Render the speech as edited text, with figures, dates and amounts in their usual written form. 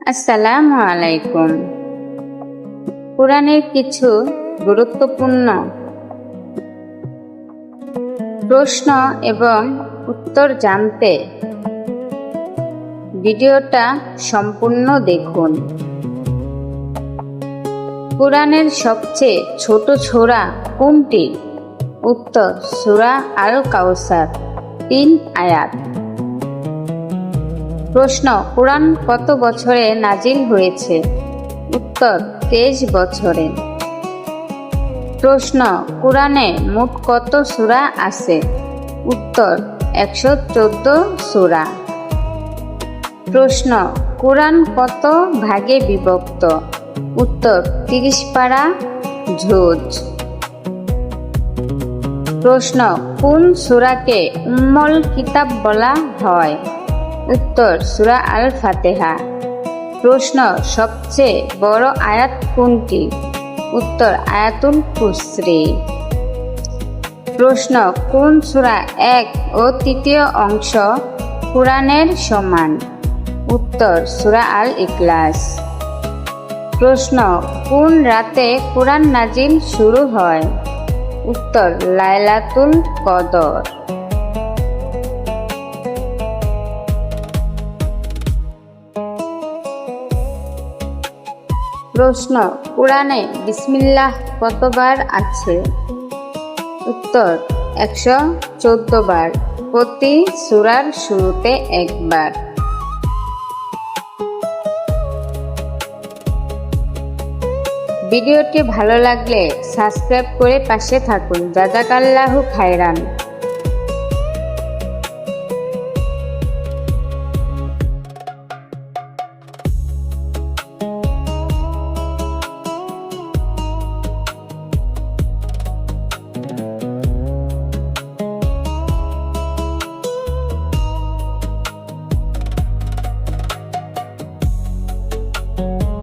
আসসালামু আলাইকুম। কোরআনের কিছু গুরুত্বপূর্ণ প্রশ্ন এবং উত্তর জানতে ভিডিওটা সম্পূর্ণ দেখুন। কোরআনের সবচেয়ে ছোট সূরা কোনটি? উত্তর সূরা আল কাউসার, 3 আয়াত। প্রশ্ন, কোরআন কত বছরে নাজিল হয়েছে? উত্তর 23 বছরে। প্রশ্ন, কোরআনে মোট কত সূরা আছে? উত্তর 114 সূরা। প্রশ্ন, কোরআন কত ভাগে বিভক্ত? উত্তর 30 পারা জুজ। প্রশ্ন, কোন সূরাকে উম্মুল কিতাব বলা হয়? উত্তর সূরা আল ফাতিহা। প্রশ্ন, সবচেয়ে বড় আয়াত কোনটি? উত্তর আয়াতুল কুরসি। প্রশ্ন, কোন সূরা 1 ও 3 অংশ কোরআনের সমান? উত্তর সূরা আল ইখলাস। প্রশ্ন, কোন রাতে কোরআন নাজিল শুরু হয়? উত্তর লাইলাতুল কদর। প্রশ্ন, কোরআনে বিসমিল্লাহ কতবার আছে? উত্তর 114 বার, প্রতি সূরার শুরুতে একবার। ভিডিওটি ভালো লাগলে সাবস্ক্রাইব করে পাশে থাকুন। জাযাকাল্লাহু খায়রান।